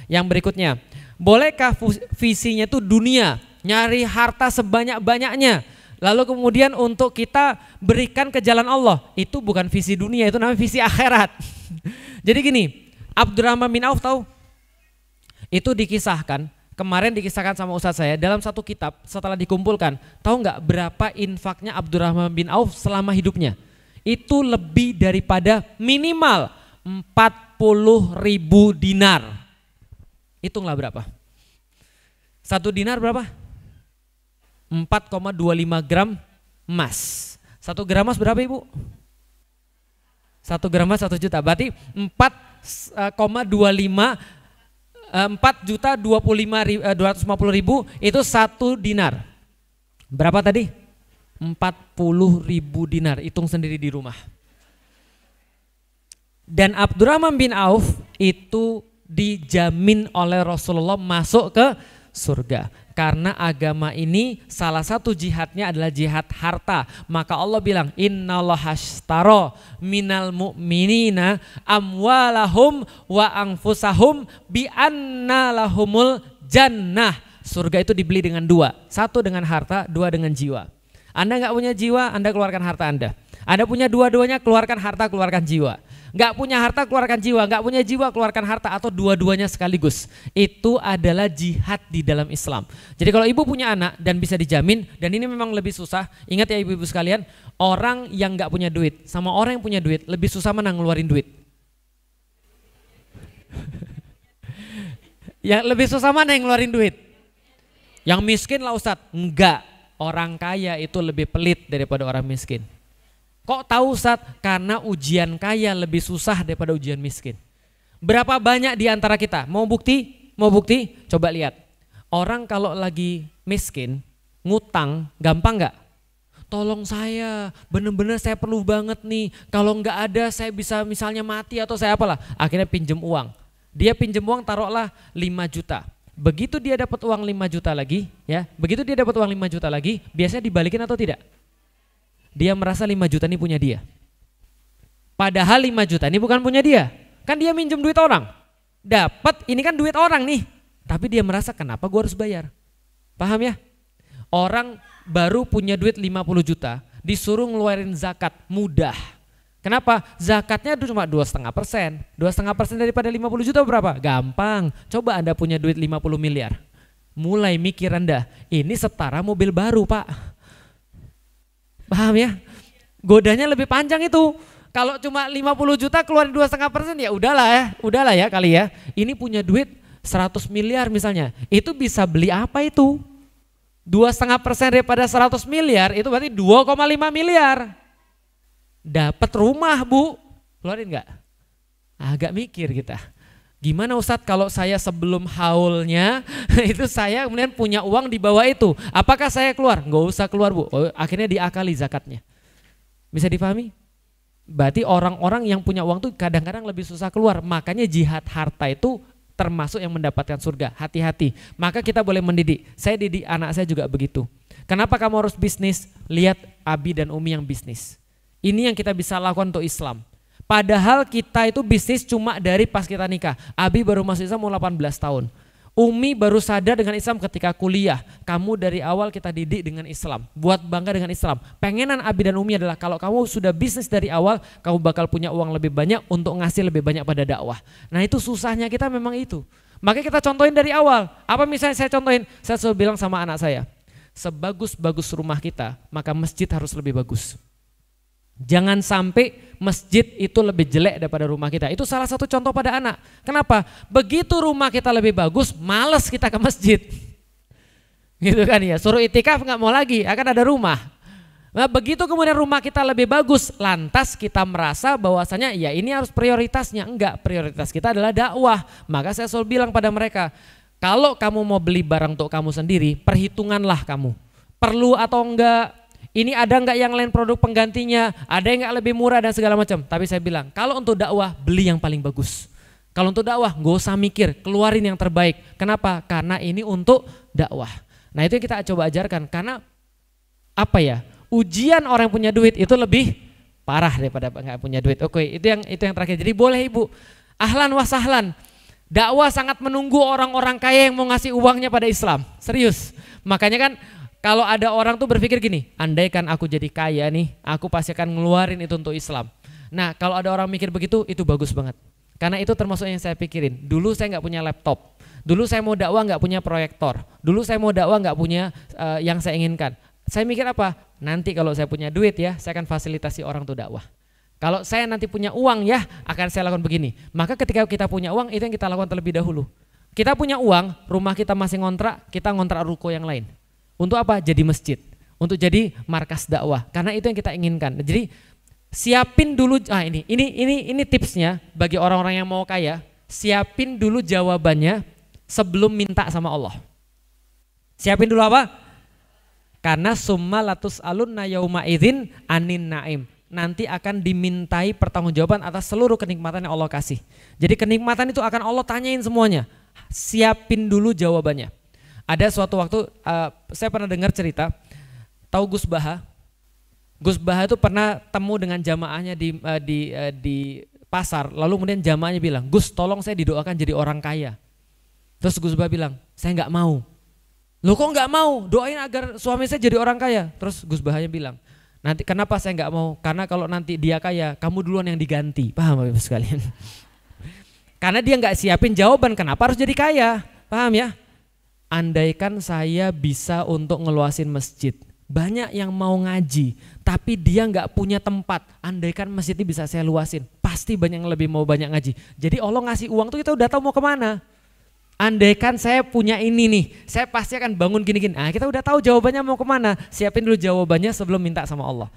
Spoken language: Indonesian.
Yang berikutnya, bolehkah visinya itu dunia, nyari harta sebanyak-banyaknya, lalu kemudian untuk kita berikan ke jalan Allah? Itu bukan visi dunia, itu namanya visi akhirat. Jadi gini, Abdurrahman bin Auf tahu? Itu dikisahkan, kemarin dikisahkan sama ustadz saya dalam satu kitab setelah dikumpulkan. Tahu nggak berapa infaknya Abdurrahman bin Auf selama hidupnya? Itu lebih daripada minimal 40.000 dinar. Hitunglah berapa? 1 dinar berapa? 4,25 gram emas. 1 gram emas berapa ibu? 1 gram emas 1 juta. Berarti 4.25.250.000 itu 1 dinar. Berapa tadi? 40.000 dinar. Hitung sendiri di rumah. Dan Abdurrahman bin Auf itu dijamin oleh Rasulullah masuk ke surga. Karena agama ini salah satu jihadnya adalah jihad harta. Maka Allah bilang, innallaha ashtara minal mu'minina amwalahum wa anfusahum bi anna lahumul jannah. Surga itu dibeli dengan 2. 1 dengan harta, 2 dengan jiwa. Anda nggak punya jiwa, Anda keluarkan harta Anda. Anda punya dua-duanya, keluarkan harta, keluarkan jiwa. Nggak punya harta, keluarkan jiwa. Nggak punya jiwa, keluarkan harta, atau dua-duanya sekaligus. Itu adalah jihad di dalam Islam. Jadi kalau ibu punya anak dan bisa dijamin, dan ini memang lebih susah, ingat ya ibu-ibu sekalian, orang yang nggak punya duit sama orang yang punya duit lebih susah mana ngeluarin duit? Yang lebih susah mana yang ngeluarin duit? Yang miskin lah Ustadz? Enggak, orang kaya itu lebih pelit daripada orang miskin. Kok tahu Ustadz? Karena ujian kaya lebih susah daripada ujian miskin. Berapa banyak di antara kita? Mau bukti? Mau bukti? Coba lihat. Orang kalau lagi miskin, ngutang, gampang nggak? Tolong saya, bener-bener saya perlu banget nih. Kalau nggak ada saya bisa misalnya mati atau saya apalah. Akhirnya pinjem uang. Dia pinjem uang taruhlah 5 juta. Begitu dia dapat uang 5 juta lagi, ya. Begitu dia dapat uang 5 juta lagi, biasanya dibalikin atau tidak? Dia merasa 5 juta ini punya dia. Padahal 5 juta ini bukan punya dia. Kan dia minjem duit orang. Dapat, ini kan duit orang nih. Tapi dia merasa kenapa gue harus bayar? Paham ya? Orang baru punya duit 50 juta, disuruh ngeluarin zakat, mudah. Kenapa? Zakatnya itu cuma 2,5%. 2,5% daripada 50 juta berapa? Gampang. Coba Anda punya duit 50 miliar. Mulai mikir Anda, ini setara mobil baru Pak. Paham ya? Godanya lebih panjang itu. Kalau cuma 50 juta keluarin 2,5% ya udahlah ya kali ya. Ini punya duit 100 miliar misalnya. Itu bisa beli apa itu? 2,5% daripada 100 miliar itu berarti 2,5 miliar. Dapat rumah Bu. Keluarin nggak? Agak mikir kita. Gimana Ustadz kalau saya sebelum haulnya itu saya kemudian punya uang di bawah itu. Apakah saya keluar? Nggak usah keluar Bu. Akhirnya diakali zakatnya. Bisa dipahami? Berarti orang-orang yang punya uang tuh kadang-kadang lebih susah keluar. Makanya jihad harta itu termasuk yang mendapatkan surga. Hati-hati. Maka kita boleh mendidik. Saya didik anak saya juga begitu. Kenapa kamu harus bisnis? Lihat Abi dan Umi yang bisnis. Ini yang kita bisa lakukan untuk Islam. Padahal kita itu bisnis cuma dari pas kita nikah. Abi baru masuk Islam mau 18 tahun. Umi baru sadar dengan Islam ketika kuliah. Kamu dari awal kita didik dengan Islam. Buat bangga dengan Islam. Pengenan Abi dan Umi adalah kalau kamu sudah bisnis dari awal, kamu bakal punya uang lebih banyak untuk ngasih lebih banyak pada dakwah. Nah itu susahnya kita memang itu. Makanya kita contohin dari awal. Apa misalnya saya contohin? Saya selalu bilang sama anak saya, sebagus-bagus rumah kita, maka masjid harus lebih bagus. Jangan sampai masjid itu lebih jelek daripada rumah kita. Itu salah satu contoh pada anak. Kenapa? Begitu rumah kita lebih bagus, males kita ke masjid. Gitu kan ya, suruh itikaf nggak mau lagi, akan ada rumah. Nah, begitu kemudian rumah kita lebih bagus, lantas kita merasa bahwasanya ya ini harus prioritasnya. Enggak, prioritas kita adalah dakwah. Maka saya selalu bilang pada mereka, kalau kamu mau beli barang untuk kamu sendiri, perhitunganlah kamu. Perlu atau enggak? Ini ada enggak yang lain produk penggantinya, ada yang enggak lebih murah dan segala macam. Tapi saya bilang, kalau untuk dakwah beli yang paling bagus. Kalau untuk dakwah gak usah mikir, keluarin yang terbaik. Kenapa? Karena ini untuk dakwah. Nah itu yang kita coba ajarkan. Karena apa ya? Ujian orang yang punya duit itu lebih parah daripada enggak punya duit. Oke, itu yang terakhir. Jadi boleh Ibu, ahlan wa sahlan. Dakwah sangat menunggu orang-orang kaya yang mau ngasih uangnya pada Islam. Serius. Makanya kan kalau ada orang tuh berpikir gini, andaikan aku jadi kaya nih, aku pasti akan ngeluarin itu untuk Islam. Nah kalau ada orang mikir begitu, itu bagus banget. Karena itu termasuk yang saya pikirin. Dulu saya nggak punya laptop. Dulu saya mau dakwah nggak punya proyektor. Dulu saya mau dakwah nggak punya yang saya inginkan. Saya mikir apa? Nanti kalau saya punya duit ya, saya akan fasilitasi orang tuh dakwah. Kalau saya nanti punya uang ya, akan saya lakukan begini. Maka ketika kita punya uang, itu yang kita lakukan terlebih dahulu. Kita punya uang, rumah kita masih ngontrak, kita ngontrak ruko yang lain. Untuk apa? Jadi masjid. Untuk jadi markas dakwah. Karena itu yang kita inginkan. Jadi siapin dulu, ini tipsnya bagi orang-orang yang mau kaya. Siapin dulu jawabannya sebelum minta sama Allah. Siapin dulu apa? Karena summa latus alunna yauma idzin anin naim. Nanti akan dimintai pertanggungjawaban atas seluruh kenikmatan yang Allah kasih. Jadi kenikmatan itu akan Allah tanyain semuanya. Siapin dulu jawabannya. Ada suatu waktu saya pernah dengar cerita, tahu Gus Baha? Gus Baha itu pernah temu dengan jamaahnya di pasar. Lalu kemudian jamaahnya bilang, Gus tolong saya didoakan jadi orang kaya. Terus Gus Baha bilang, saya nggak mau. Loh kok nggak mau? Doain agar suami saya jadi orang kaya. Terus Gus Bahanya bilang, nanti kenapa saya nggak mau? Karena kalau nanti dia kaya, kamu duluan yang diganti. Paham Bapak sekalian? Karena dia nggak siapin jawaban kenapa harus jadi kaya. Paham ya? Andaikan saya bisa untuk ngeluasin masjid. Banyak yang mau ngaji, tapi dia nggak punya tempat. Andaikan masjid ini bisa saya luasin, pasti banyak yang lebih mau banyak ngaji. Jadi Allah ngasih uang tuh kita udah tahu mau kemana. Andaikan saya punya ini nih, saya pasti akan bangun gini-gini. Kita udah tahu jawabannya mau kemana. Siapin dulu jawabannya sebelum minta sama Allah.